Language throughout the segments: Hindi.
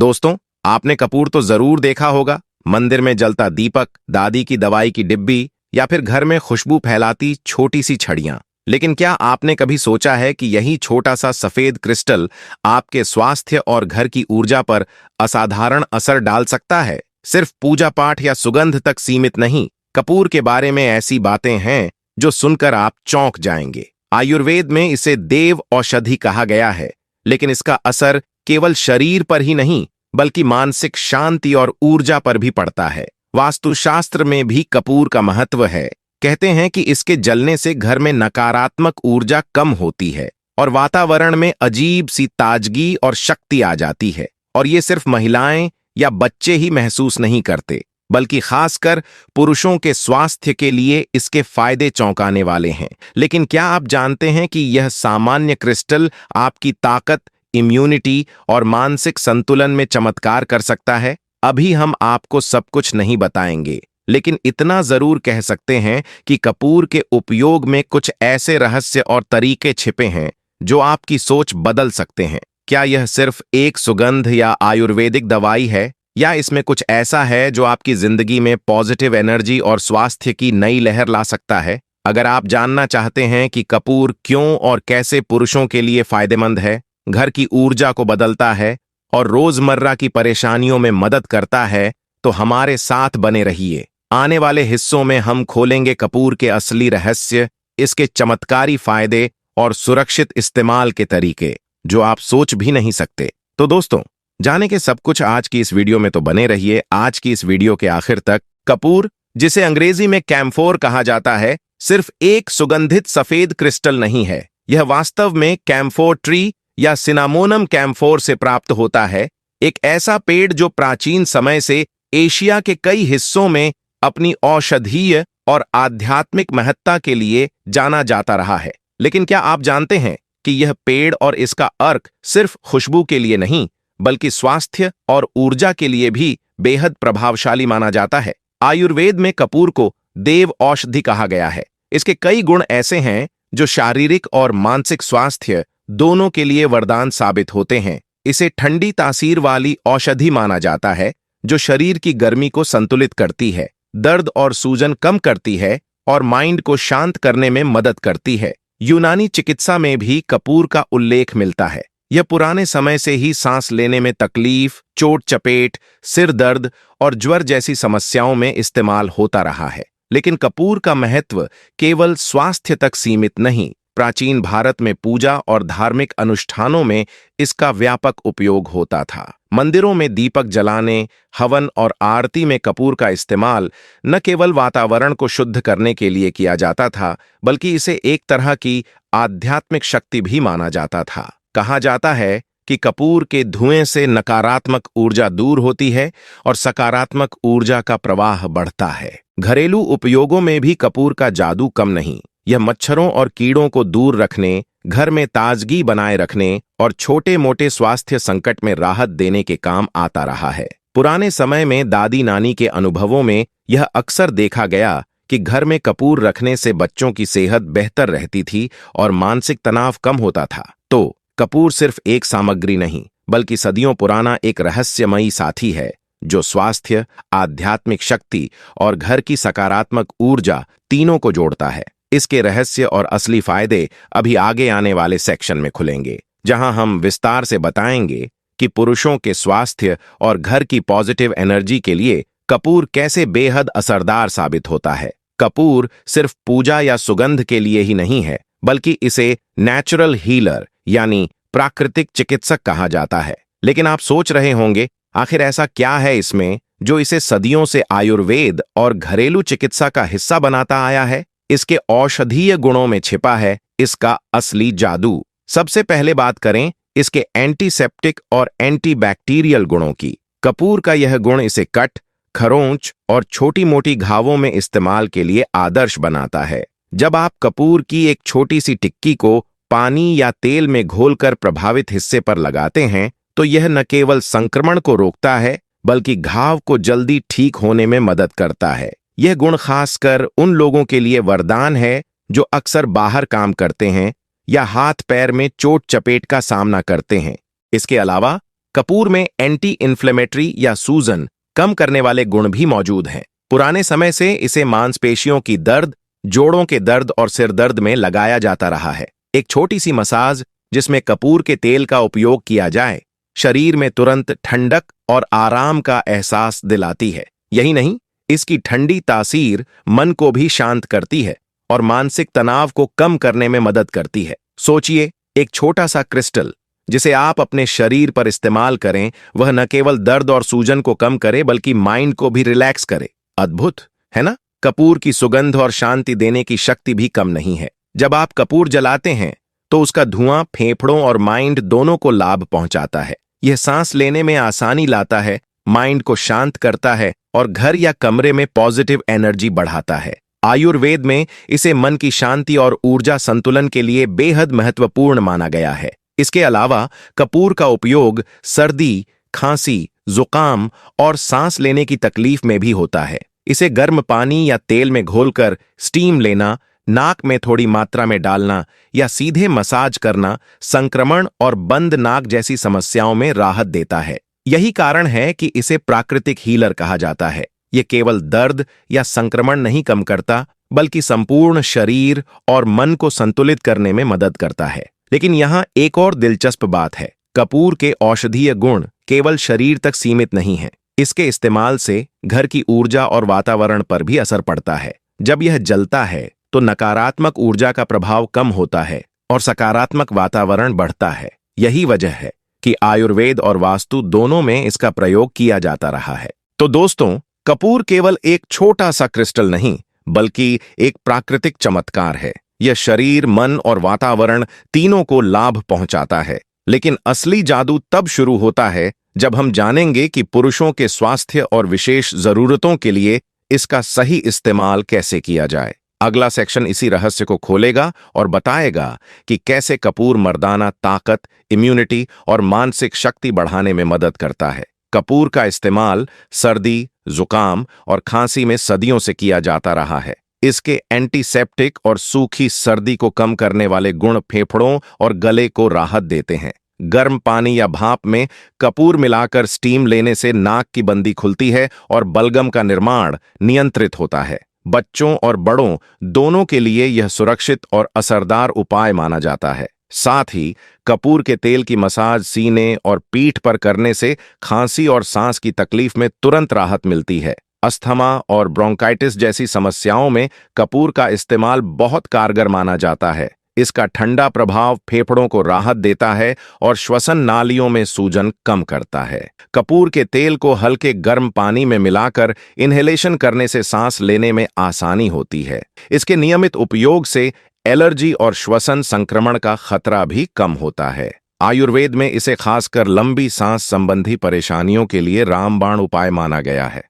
दोस्तों, आपने कपूर तो जरूर देखा होगा। मंदिर में जलता दीपक, दादी की दवाई की डिब्बी या फिर घर में खुशबू फैलाती छोटी सी छड़ियां। लेकिन क्या आपने कभी सोचा है कि यही छोटा सा सफेद क्रिस्टल आपके स्वास्थ्य और घर की ऊर्जा पर असाधारण असर डाल सकता है? सिर्फ पूजा पाठ या सुगंध तक सीमित नहीं, कपूर के बारे में ऐसी बातें हैं जो सुनकर आप चौंक जाएंगे। आयुर्वेद में इसे देव औषधि कहा गया है, लेकिन इसका असर केवल शरीर पर ही नहीं बल्कि मानसिक शांति और ऊर्जा पर भी पड़ता है। वास्तुशास्त्र में भी कपूर का महत्व है। कहते हैं कि इसके जलने से घर में नकारात्मक ऊर्जा कम होती है और वातावरण में अजीब सी ताजगी और शक्ति आ जाती है। और ये सिर्फ महिलाएं या बच्चे ही महसूस नहीं करते, बल्कि खासकर पुरुषों के स्वास्थ्य के लिए इसके फायदे चौंकाने वाले हैं। लेकिन क्या आप जानते हैं कि यह सामान्य क्रिस्टल आपकी ताकत, इम्यूनिटी और मानसिक संतुलन में चमत्कार कर सकता है? अभी हम आपको सब कुछ नहीं बताएंगे, लेकिन इतना जरूर कह सकते हैं कि कपूर के उपयोग में कुछ ऐसे रहस्य और तरीके छिपे हैं जो आपकी सोच बदल सकते हैं। क्या यह सिर्फ एक सुगंध या आयुर्वेदिक दवाई है, या इसमें कुछ ऐसा है जो आपकी जिंदगी में पॉजिटिव एनर्जी और स्वास्थ्य की नई लहर ला सकता है? अगर आप जानना चाहते हैं कि कपूर क्यों और कैसे पुरुषों के लिए फायदेमंद है, घर की ऊर्जा को बदलता है और रोजमर्रा की परेशानियों में मदद करता है, तो हमारे साथ बने रहिए। आने वाले हिस्सों में हम खोलेंगे कपूर के असली रहस्य, इसके चमत्कारी फायदे और सुरक्षित इस्तेमाल के तरीके जो आप सोच भी नहीं सकते। तो दोस्तों, जाने के सब कुछ आज की इस वीडियो में तो बने रहिए। आज की इस वीडियो के आखिर तक कपूर, जिसे अंग्रेजी में कैम्फोर कहा जाता है, सिर्फ एक सुगंधित सफेद क्रिस्टल नहीं है। यह वास्तव में कैम्फोर ट्री या सिनामोनम कैम्फोर से प्राप्त होता है, एक ऐसा पेड़ जो प्राचीन समय से एशिया के कई हिस्सों में अपनी औषधीय और आध्यात्मिक महत्ता के लिए जाना जाता रहा है। लेकिन क्या आप जानते हैं कि यह पेड़ और इसका अर्क सिर्फ खुशबू के लिए नहीं बल्कि स्वास्थ्य और ऊर्जा के लिए भी बेहद प्रभावशाली माना जाता है? आयुर्वेद में कपूर को देव औषधि कहा गया है। इसके कई गुण ऐसे हैं जो शारीरिक और मानसिक स्वास्थ्य दोनों के लिए वरदान साबित होते हैं। इसे ठंडी तासीर वाली औषधि माना जाता है जो शरीर की गर्मी को संतुलित करती है, दर्द और सूजन कम करती है और माइंड को शांत करने में मदद करती है। यूनानी चिकित्सा में भी कपूर का उल्लेख मिलता है। यह पुराने समय से ही सांस लेने में तकलीफ, चोट चपेट, सिर दर्द और ज्वर जैसी समस्याओं में इस्तेमाल होता रहा है। लेकिन कपूर का महत्व केवल स्वास्थ्य तक सीमित नहीं। प्राचीन भारत में पूजा और धार्मिक अनुष्ठानों में इसका व्यापक उपयोग होता था। मंदिरों में दीपक जलाने, हवन और आरती में कपूर का इस्तेमाल न केवल वातावरण को शुद्ध करने के लिए किया जाता था, बल्कि इसे एक तरह की आध्यात्मिक शक्ति भी माना जाता था। कहा जाता है कि कपूर के धुएं से नकारात्मक ऊर्जा दूर होती है और सकारात्मक ऊर्जा का प्रवाह बढ़ता है। घरेलू उपयोगों में भी कपूर का जादू कम नहीं। यह मच्छरों और कीड़ों को दूर रखने, घर में ताजगी बनाए रखने और छोटे मोटे स्वास्थ्य संकट में राहत देने के काम आता रहा है। पुराने समय में दादी नानी के अनुभवों में यह अक्सर देखा गया कि घर में कपूर रखने से बच्चों की सेहत बेहतर रहती थी और मानसिक तनाव कम होता था। तो कपूर सिर्फ एक सामग्री नहीं बल्कि सदियों पुराना एक रहस्यमयी साथी है जो स्वास्थ्य, आध्यात्मिक शक्ति और घर की सकारात्मक ऊर्जा तीनों को जोड़ता है। इसके रहस्य और असली फायदे अभी आगे आने वाले सेक्शन में खुलेंगे, जहां हम विस्तार से बताएंगे कि पुरुषों के स्वास्थ्य और घर की पॉजिटिव एनर्जी के लिए कपूर कैसे बेहद असरदार साबित होता है। कपूर सिर्फ पूजा या सुगंध के लिए ही नहीं है, बल्कि इसे नेचुरल हीलर यानी प्राकृतिक चिकित्सक कहा जाता है। लेकिन आप सोच रहे होंगे, आखिर ऐसा क्या है इसमें जो इसे सदियों से आयुर्वेद और घरेलू चिकित्सा का हिस्सा बनाता आया है? इसके औषधीय गुणों में छिपा है इसका असली जादू। सबसे पहले बात करें इसके एंटीसेप्टिक और एंटीबैक्टीरियल गुणों की। कपूर का यह गुण इसे कट, खरोंच और छोटी मोटी घावों में इस्तेमाल के लिए आदर्श बनाता है। जब आप कपूर की एक छोटी सी टिक्की को पानी या तेल में घोलकर प्रभावित हिस्से पर लगाते हैं, तो यह न केवल संक्रमण को रोकता है बल्कि घाव को जल्दी ठीक होने में मदद करता है। यह गुण खासकर उन लोगों के लिए वरदान है जो अक्सर बाहर काम करते हैं या हाथ पैर में चोट चपेट का सामना करते हैं। इसके अलावा कपूर में एंटी इन्फ्लेमेटरी या सूजन कम करने वाले गुण भी मौजूद हैं। पुराने समय से इसे मांसपेशियों की दर्द, जोड़ों के दर्द और सिर दर्द में लगाया जाता रहा है। एक छोटी सी मसाज जिसमें कपूर के तेल का उपयोग किया जाए, शरीर में तुरंत ठंडक और आराम का एहसास दिलाती है। यही नहीं, इसकी ठंडी तासीर मन को भी शांत करती है और मानसिक तनाव को कम करने में मदद करती है। सोचिए, एक छोटा सा क्रिस्टल जिसे आप अपने शरीर पर इस्तेमाल करें, वह न केवल दर्द और सूजन को कम करे बल्कि माइंड को भी रिलैक्स करे। अद्भुत है ना? कपूर की सुगंध और शांति देने की शक्ति भी कम नहीं है। जब आप कपूर जलाते हैं तो उसका धुआं फेफड़ों और माइंड दोनों को लाभ पहुंचाता है। यह सांस लेने में आसानी लाता है, माइंड को शांत करता है और घर या कमरे में पॉजिटिव एनर्जी बढ़ाता है। आयुर्वेद में इसे मन की शांति और ऊर्जा संतुलन के लिए बेहद महत्वपूर्ण माना गया है। इसके अलावा कपूर का उपयोग सर्दी, खांसी, जुकाम और सांस लेने की तकलीफ में भी होता है। इसे गर्म पानी या तेल में घोलकर स्टीम लेना, नाक में थोड़ी मात्रा में डालना या सीधे मसाज करना संक्रमण और बंद नाक जैसी समस्याओं में राहत देता है। यही कारण है कि इसे प्राकृतिक हीलर कहा जाता है। ये केवल दर्द या संक्रमण नहीं कम करता, बल्कि संपूर्ण शरीर और मन को संतुलित करने में मदद करता है। लेकिन यहाँ एक और दिलचस्प बात है, कपूर के औषधीय गुण केवल शरीर तक सीमित नहीं हैं। इसके इस्तेमाल से घर की ऊर्जा और वातावरण पर भी असर पड़ता है। जब यह जलता है तो नकारात्मक ऊर्जा का प्रभाव कम होता है और सकारात्मक वातावरण बढ़ता है। यही वजह है कि आयुर्वेद और वास्तु दोनों में इसका प्रयोग किया जाता रहा है। तो दोस्तों, कपूर केवल एक छोटा सा क्रिस्टल नहीं, बल्कि एक प्राकृतिक चमत्कार है। यह शरीर, मन और वातावरण तीनों को लाभ पहुंचाता है। लेकिन असली जादू तब शुरू होता है जब हम जानेंगे कि पुरुषों के स्वास्थ्य और विशेष जरूरतों के लिए इसका सही इस्तेमाल कैसे किया जाए। अगला सेक्शन इसी रहस्य को खोलेगा और बताएगा कि कैसे कपूर मर्दाना ताकत, इम्यूनिटी और मानसिक शक्ति बढ़ाने में मदद करता है। कपूर का इस्तेमाल सर्दी, जुकाम और खांसी में सदियों से किया जाता रहा है। इसके एंटीसेप्टिक और सूखी सर्दी को कम करने वाले गुण फेफड़ों और गले को राहत देते हैं। गर्म पानी या भाप में कपूर मिलाकर स्टीम लेने से नाक की बंदी खुलती है और बलगम का निर्माण नियंत्रित होता है। बच्चों और बड़ों दोनों के लिए यह सुरक्षित और असरदार उपाय माना जाता है। साथ ही कपूर के तेल की मसाज सीने और पीठ पर करने से खांसी और सांस की तकलीफ में तुरंत राहत मिलती है। अस्थमा और ब्रोंकाइटिस जैसी समस्याओं में कपूर का इस्तेमाल बहुत कारगर माना जाता है। इसका ठंडा प्रभाव फेफड़ों को राहत देता है और श्वसन नालियों में सूजन कम करता है। कपूर के तेल को हल्के गर्म पानी में मिलाकर इन्हेलेशन करने से सांस लेने में आसानी होती है। इसके नियमित उपयोग से एलर्जी और श्वसन संक्रमण का खतरा भी कम होता है। आयुर्वेद में इसे खासकर लंबी सांस संबंधी परेशानियों के लिए रामबाण उपाय माना गया है।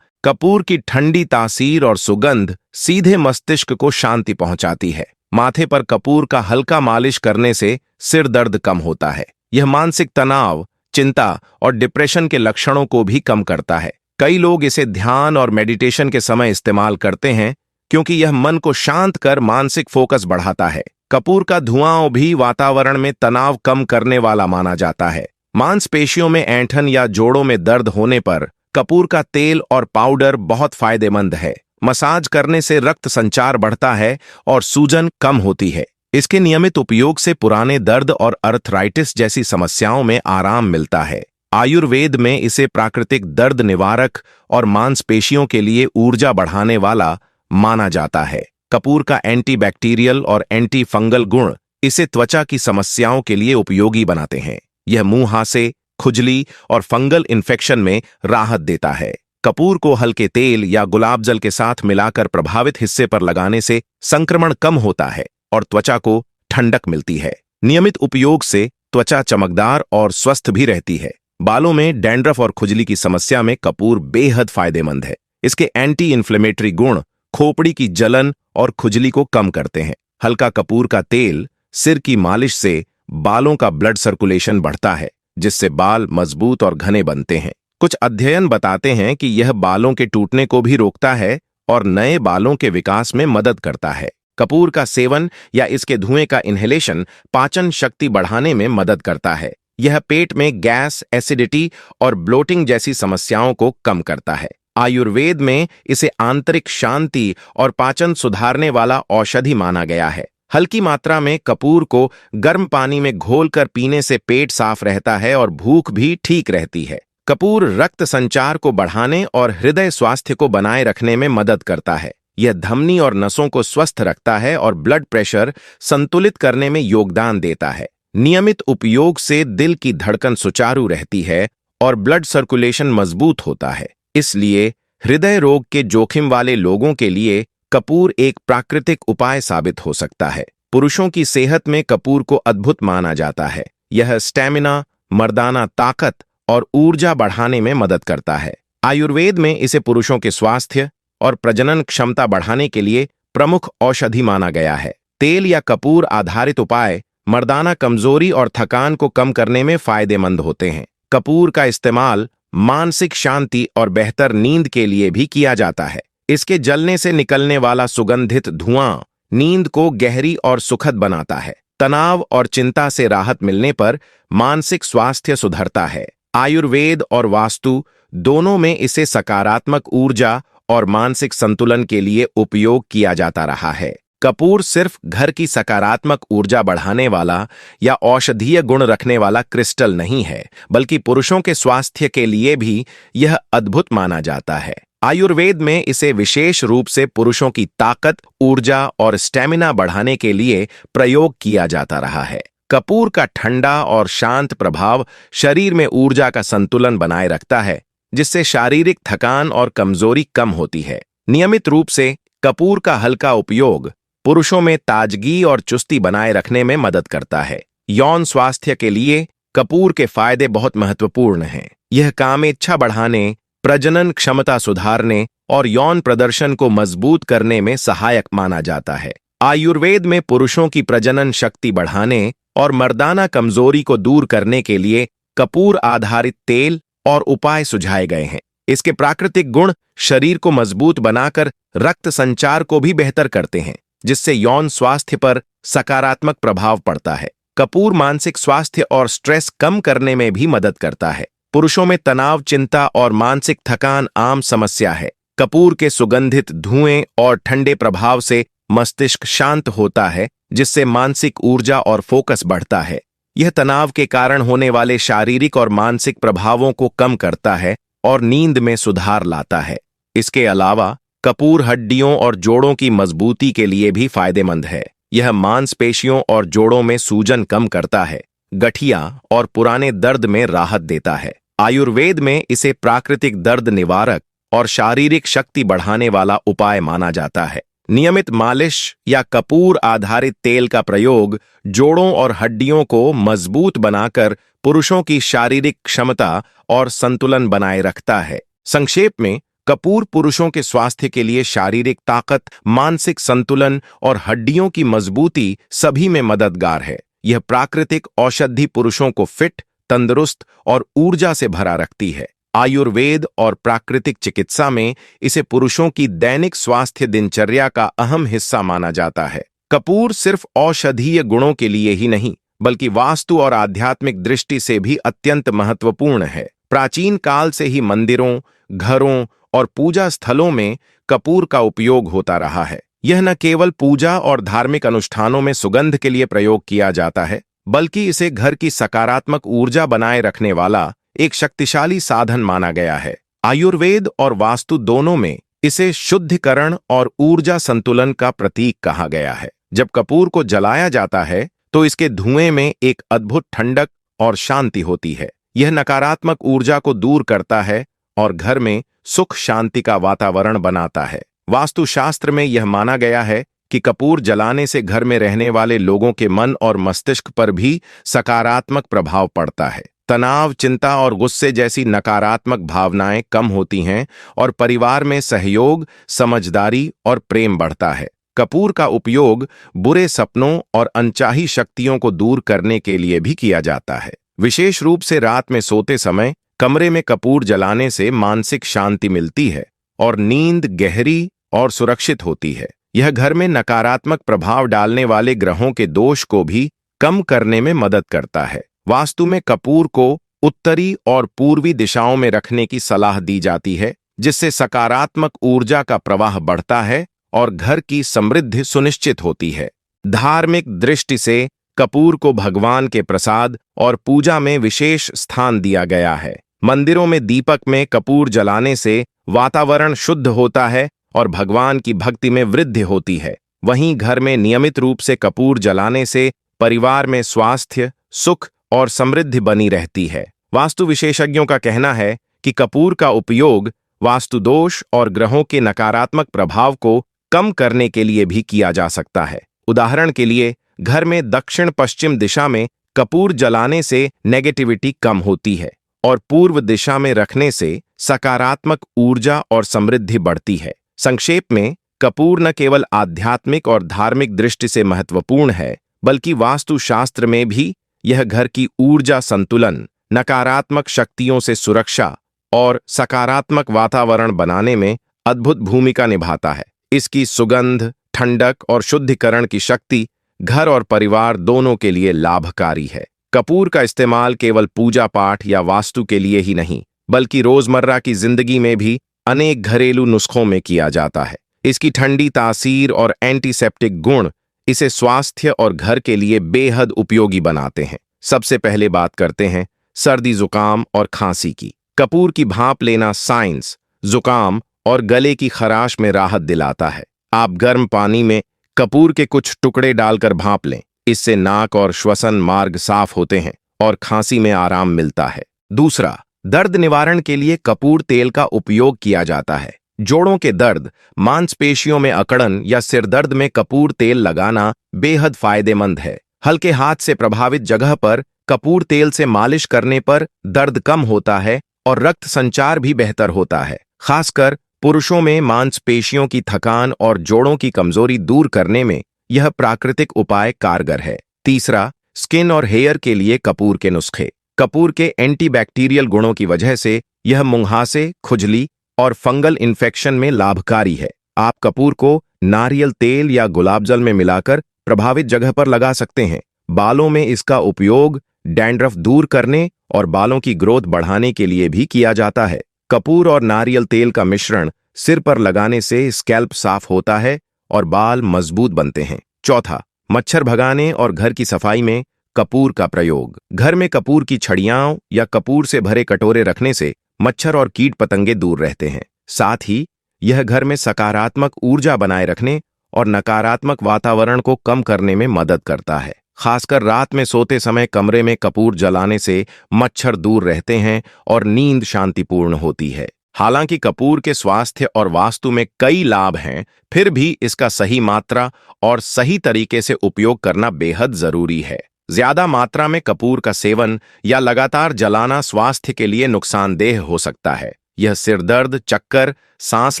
कपूर की ठंडी तासीर और सुगंध सीधे मस्तिष्क को शांति पहुंचाती है। माथे पर कपूर का हल्का मालिश करने से सिर दर्द कम होता है। यह मानसिक तनाव, चिंता और डिप्रेशन के लक्षणों को भी कम करता है। कई लोग इसे ध्यान और मेडिटेशन के समय इस्तेमाल करते हैं क्योंकि यह मन को शांत कर मानसिक फोकस बढ़ाता है। कपूर का धुआं भी वातावरण में तनाव कम करने वाला माना जाता है। मांसपेशियों में ऐंठन या जोड़ों में दर्द होने पर कपूर का तेल और पाउडर बहुत फायदेमंद है। मसाज करने से रक्त संचार बढ़ता है और सूजन कम होती है। इसके नियमित उपयोग से पुराने दर्द और अर्थराइटिस जैसी समस्याओं में आराम मिलता है। आयुर्वेद में इसे प्राकृतिक दर्द निवारक और मांसपेशियों के लिए ऊर्जा बढ़ाने वाला माना जाता है। कपूर का एंटीबैक्टीरियल और एंटी फंगल गुण इसे त्वचा की समस्याओं के लिए उपयोगी बनाते हैं। यह मुंहासे, खुजली और फंगल इन्फेक्शन में राहत देता है। कपूर को हल्के तेल या गुलाब जल के साथ मिलाकर प्रभावित हिस्से पर लगाने से संक्रमण कम होता है और त्वचा को ठंडक मिलती है। नियमित उपयोग से त्वचा चमकदार और स्वस्थ भी रहती है। बालों में डैंड्रफ और खुजली की समस्या में कपूर बेहद फायदेमंद है। इसके एंटी इन्फ्लेमेटरी गुण खोपड़ी की जलन और खुजली को कम करते हैं। हल्का कपूर का तेल सिर की मालिश से बालों का ब्लड सर्कुलेशन बढ़ता है, जिससे बाल मजबूत और घने बनते हैं। कुछ अध्ययन बताते हैं कि यह बालों के टूटने को भी रोकता है और नए बालों के विकास में मदद करता है। कपूर का सेवन या इसके धुएं का इन्हेलेशन पाचन शक्ति बढ़ाने में मदद करता है। यह पेट में गैस, एसिडिटी और ब्लोटिंग जैसी समस्याओं को कम करता है। आयुर्वेद में इसे आंतरिक शांति और पाचन सुधारने वाला औषधि माना गया है। हल्की मात्रा में कपूर को गर्म पानी में घोलकर पीने से पेट साफ रहता है और भूख भी ठीक रहती है। कपूर रक्त संचार को बढ़ाने और हृदय स्वास्थ्य को बनाए रखने में मदद करता है। यह धमनी और नसों को स्वस्थ रखता है और ब्लड प्रेशर संतुलित करने में योगदान देता है। नियमित उपयोग से दिल की धड़कन सुचारू रहती है और ब्लड सर्कुलेशन मजबूत होता है। इसलिए हृदय रोग के जोखिम वाले लोगों के लिए कपूर एक प्राकृतिक उपाय साबित हो सकता है। पुरुषों की सेहत में कपूर को अद्भुत माना जाता है। यह स्टैमिना, मर्दाना ताकत और ऊर्जा बढ़ाने में मदद करता है। आयुर्वेद में इसे पुरुषों के स्वास्थ्य और प्रजनन क्षमता बढ़ाने के लिए प्रमुख औषधि माना गया है। तेल या कपूर आधारित उपाय मर्दाना कमजोरी और थकान को कम करने में फायदेमंद होते हैं। कपूर का इस्तेमाल मानसिक शांति और बेहतर नींद के लिए भी किया जाता है। इसके जलने से निकलने वाला सुगंधित धुआं नींद को गहरी और सुखद बनाता है। तनाव और चिंता से राहत मिलने पर मानसिक स्वास्थ्य सुधरता है। आयुर्वेद और वास्तु दोनों में इसे सकारात्मक ऊर्जा और मानसिक संतुलन के लिए उपयोग किया जाता रहा है। कपूर सिर्फ घर की सकारात्मक ऊर्जा बढ़ाने वाला या औषधीय गुण रखने वाला क्रिस्टल नहीं है, बल्कि पुरुषों के स्वास्थ्य के लिए भी यह अद्भुत माना जाता है। आयुर्वेद में इसे विशेष रूप से पुरुषों की ताकत, ऊर्जा और स्टेमिना बढ़ाने के लिए प्रयोग किया जाता रहा है। कपूर का ठंडा और शांत प्रभाव शरीर में ऊर्जा का संतुलन बनाए रखता है, जिससे शारीरिक थकान और कमजोरी कम होती है। नियमित रूप से कपूर का हल्का उपयोग पुरुषों में ताजगी और चुस्ती बनाए रखने में मदद करता है। यौन स्वास्थ्य के लिए कपूर के फायदे बहुत महत्वपूर्ण हैं। यह कामेच्छा बढ़ाने, प्रजनन क्षमता सुधारने और यौन प्रदर्शन को मजबूत करने में सहायक माना जाता है। आयुर्वेद में पुरुषों की प्रजनन शक्ति बढ़ाने और मर्दाना कमजोरी को दूर करने के लिए कपूर आधारित तेल और उपाय सुझाए गए हैं। इसके प्राकृतिक गुण शरीर को मजबूत बनाकर रक्त संचार को भी बेहतर करते हैं, जिससे यौन स्वास्थ्य पर सकारात्मक प्रभाव पड़ता है। कपूर मानसिक स्वास्थ्य और स्ट्रेस कम करने में भी मदद करता है। पुरुषों में तनाव, चिंता और मानसिक थकान आम समस्या है। कपूर के सुगंधित धुएं और ठंडे प्रभाव से मस्तिष्क शांत होता है, जिससे मानसिक ऊर्जा और फोकस बढ़ता है। यह तनाव के कारण होने वाले शारीरिक और मानसिक प्रभावों को कम करता है और नींद में सुधार लाता है। इसके अलावा कपूर हड्डियों और जोड़ों की मजबूती के लिए भी फायदेमंद है। यह मांसपेशियों और जोड़ों में सूजन कम करता है, गठिया और पुराने दर्द में राहत देता है। आयुर्वेद में इसे प्राकृतिक दर्द निवारक और शारीरिक शक्ति बढ़ाने वाला उपाय माना जाता है। नियमित मालिश या कपूर आधारित तेल का प्रयोग जोड़ों और हड्डियों को मजबूत बनाकर पुरुषों की शारीरिक क्षमता और संतुलन बनाए रखता है। संक्षेप में, कपूर पुरुषों के स्वास्थ्य के लिए शारीरिक ताकत, मानसिक संतुलन और हड्डियों की मजबूती सभी में मददगार है। यह प्राकृतिक औषधि पुरुषों को फिट, तंदुरुस्त और ऊर्जा से भरा रखती है। आयुर्वेद और प्राकृतिक चिकित्सा में इसे पुरुषों की दैनिक स्वास्थ्य दिनचर्या का अहम हिस्सा माना जाता है। कपूर सिर्फ औषधीय गुणों के लिए ही नहीं, बल्कि वास्तु और आध्यात्मिक दृष्टि से भी अत्यंत महत्वपूर्ण है। प्राचीन काल से ही मंदिरों, घरों और पूजा स्थलों में कपूर का उपयोग होता रहा है। यह न केवल पूजा और धार्मिक अनुष्ठानों में सुगंध के लिए प्रयोग किया जाता है, बल्कि इसे घर की सकारात्मक ऊर्जा बनाए रखने वाला एक शक्तिशाली साधन माना गया है। आयुर्वेद और वास्तु दोनों में इसे शुद्धिकरण और ऊर्जा संतुलन का प्रतीक कहा गया है। जब कपूर को जलाया जाता है तो इसके धुएं में एक अद्भुत ठंडक और शांति होती है। यह नकारात्मक ऊर्जा को दूर करता है और घर में सुख शांति का वातावरण बनाता है। वास्तुशास्त्र में यह माना गया है कि कपूर जलाने से घर में रहने वाले लोगों के मन और मस्तिष्क पर भी सकारात्मक प्रभाव पड़ता है। तनाव, चिंता और गुस्से जैसी नकारात्मक भावनाएं कम होती हैं और परिवार में सहयोग, समझदारी और प्रेम बढ़ता है। कपूर का उपयोग बुरे सपनों और अनचाही शक्तियों को दूर करने के लिए भी किया जाता है। विशेष रूप से रात में सोते समय कमरे में कपूर जलाने से मानसिक शांति मिलती है और नींद गहरी और सुरक्षित होती है। यह घर में नकारात्मक प्रभाव डालने वाले ग्रहों के दोष को भी कम करने में मदद करता है। वास्तु में कपूर को उत्तरी और पूर्वी दिशाओं में रखने की सलाह दी जाती है, जिससे सकारात्मक ऊर्जा का प्रवाह बढ़ता है और घर की समृद्धि सुनिश्चित होती है। धार्मिक दृष्टि से कपूर को भगवान के प्रसाद और पूजा में विशेष स्थान दिया गया है। मंदिरों में दीपक में कपूर जलाने से वातावरण शुद्ध होता है और भगवान की भक्ति में वृद्धि होती है। वहीं घर में नियमित रूप से कपूर जलाने से परिवार में स्वास्थ्य, सुख और समृद्धि बनी रहती है। वास्तु विशेषज्ञों का कहना है कि कपूर का उपयोग वास्तु दोष और ग्रहों के नकारात्मक प्रभाव को कम करने के लिए भी किया जा सकता है। उदाहरण के लिए, घर में दक्षिण पश्चिम दिशा में कपूर जलाने से नेगेटिविटी कम होती है और पूर्व दिशा में रखने से सकारात्मक ऊर्जा और समृद्धि बढ़ती है। संक्षेप में, कपूर न केवल आध्यात्मिक और धार्मिक दृष्टि से महत्वपूर्ण है, बल्कि वास्तुशास्त्र में भी यह घर की ऊर्जा संतुलन, नकारात्मक शक्तियों से सुरक्षा और सकारात्मक वातावरण बनाने में अद्भुत भूमिका निभाता है। इसकी सुगंध, ठंडक और शुद्धिकरण की शक्ति घर और परिवार दोनों के लिए लाभकारी है। कपूर का इस्तेमाल केवल पूजा पाठ या वास्तु के लिए ही नहीं, बल्कि रोजमर्रा की जिंदगी में भी अनेक घरेलू नुस्खों में किया जाता है। इसकी ठंडी तासीर और एंटीसेप्टिक गुण इसे स्वास्थ्य और घर के लिए बेहद उपयोगी बनाते हैं। सबसे पहले बात करते हैं सर्दी, जुकाम और खांसी की। कपूर की भाप लेना साइंस, जुकाम और गले की खराश में राहत दिलाता है। आप गर्म पानी में कपूर के कुछ टुकड़े डालकर भाप लें। इससे नाक और श्वसन मार्ग साफ होते हैं और खांसी में आराम मिलता है। दूसरा, दर्द निवारण के लिए कपूर तेल का उपयोग किया जाता है। जोड़ों के दर्द, मांसपेशियों में अकड़न या सिर दर्द में कपूर तेल लगाना बेहद फायदेमंद है। हल्के हाथ से प्रभावित जगह पर कपूर तेल से मालिश करने पर दर्द कम होता है और रक्त संचार भी बेहतर होता है। खासकर पुरुषों में मांसपेशियों की थकान और जोड़ों की कमजोरी दूर करने में यह प्राकृतिक उपाय कारगर है। तीसरा, स्किन और हेयर के लिए कपूर के नुस्खे। कपूर के एंटीबैक्टीरियल गुणों की वजह से यह मुंहासे, खुजली और फंगल इन्फेक्शन में लाभकारी है। आप कपूर को नारियल तेल या गुलाब जल में मिलाकर प्रभावित जगह पर लगा सकते हैं। बालों में इसका उपयोग डैंड्रफ दूर करने और बालों की ग्रोथ बढ़ाने के लिए भी किया जाता है। कपूर और नारियल तेल का मिश्रण सिर पर लगाने से स्कैल्प साफ होता है और बाल मजबूत बनते हैं। चौथा, मच्छर भगाने और घर की सफाई में कपूर का प्रयोग। घर में कपूर की छड़ियां या कपूर से भरे कटोरे रखने से मच्छर और कीट पतंगे दूर रहते हैं। साथ ही यह घर में सकारात्मक ऊर्जा बनाए रखने और नकारात्मक वातावरण को कम करने में मदद करता है। खासकर रात में सोते समय कमरे में कपूर जलाने से मच्छर दूर रहते हैं और नींद शांतिपूर्ण होती है। हालांकि कपूर के स्वास्थ्य और वास्तु में कई लाभ हैं, फिर भी इसका सही मात्रा और सही तरीके से उपयोग करना बेहद जरूरी है। ज्यादा मात्रा में कपूर का सेवन या लगातार जलाना स्वास्थ्य के लिए नुकसानदेह हो सकता है। यह सिर दर्द, चक्कर, सांस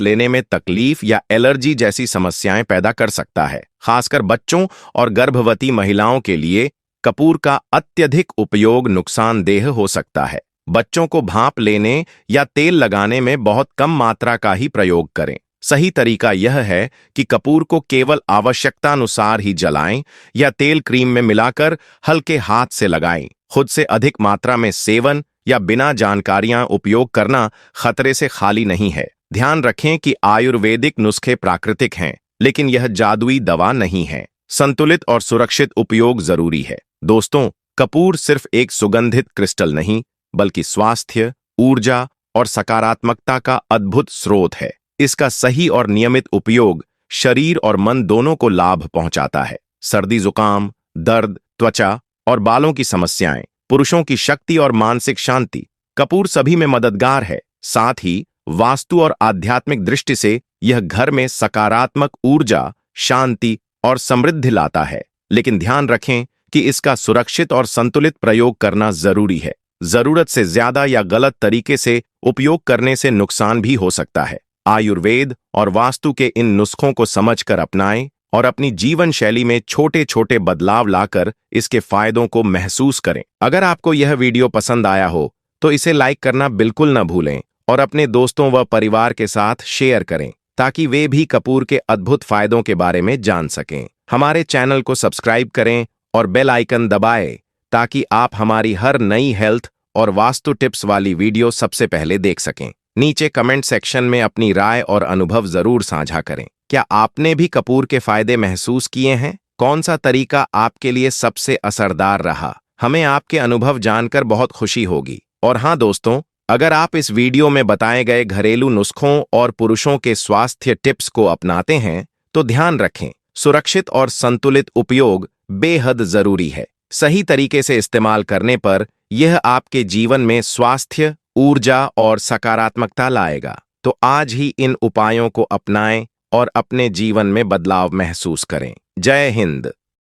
लेने में तकलीफ या एलर्जी जैसी समस्याएं पैदा कर सकता है। खासकर बच्चों और गर्भवती महिलाओं के लिए कपूर का अत्यधिक उपयोग नुकसानदेह हो सकता है। बच्चों को भाप लेने या तेल लगाने में बहुत कम मात्रा का ही प्रयोग करें। सही तरीका यह है कि कपूर को केवल आवश्यकतानुसार ही जलाएं या तेल क्रीम में मिलाकर हल्के हाथ से लगाएं। खुद से अधिक मात्रा में सेवन या बिना जानकारियां उपयोग करना खतरे से खाली नहीं है। ध्यान रखें कि आयुर्वेदिक नुस्खे प्राकृतिक हैं, लेकिन यह जादुई दवा नहीं है। संतुलित और सुरक्षित उपयोग जरूरी है। दोस्तों, कपूर सिर्फ एक सुगंधित क्रिस्टल नहीं, बल्कि स्वास्थ्य, ऊर्जा और सकारात्मकता का अद्भुत स्रोत है। इसका सही और नियमित उपयोग शरीर और मन दोनों को लाभ पहुंचाता है। सर्दी, जुकाम, दर्द, त्वचा और बालों की समस्याएं, पुरुषों की शक्ति और मानसिक शांति, कपूर सभी में मददगार है। साथ ही वास्तु और आध्यात्मिक दृष्टि से यह घर में सकारात्मक ऊर्जा, शांति और समृद्धि लाता है। लेकिन ध्यान रखें कि इसका सुरक्षित और संतुलित प्रयोग करना जरूरी है। जरूरत से ज्यादा या गलत तरीके से उपयोग करने से नुकसान भी हो सकता है। आयुर्वेद और वास्तु के इन नुस्खों को समझकर अपनाएं और अपनी जीवन शैली में छोटे छोटे बदलाव लाकर इसके फायदों को महसूस करें। अगर आपको यह वीडियो पसंद आया हो तो इसे लाइक करना बिल्कुल न भूलें और अपने दोस्तों व परिवार के साथ शेयर करें, ताकि वे भी कपूर के अद्भुत फायदों के बारे में जान सकें। हमारे चैनल को सब्सक्राइब करें और बेल आइकन दबाएं, ताकि आप हमारी हर नई हेल्थ और वास्तु टिप्स वाली वीडियो सबसे पहले देख सकें। नीचे कमेंट सेक्शन में अपनी राय और अनुभव जरूर साझा करें। क्या आपने भी कपूर के फायदे महसूस किए हैं? कौन सा तरीका आपके लिए सबसे असरदार रहा? हमें आपके अनुभव जानकर बहुत खुशी होगी। और हाँ दोस्तों, अगर आप इस वीडियो में बताए गए घरेलू नुस्खों और पुरुषों के स्वास्थ्य टिप्स को अपनाते हैं तो ध्यान रखें, सुरक्षित और संतुलित उपयोग बेहद जरूरी है। सही तरीके से इस्तेमाल करने पर यह आपके जीवन में स्वास्थ्य, ऊर्जा और सकारात्मकता लाएगा। तो आज ही इन उपायों को अपनाएं और अपने जीवन में बदलाव महसूस करें। जय हिंद।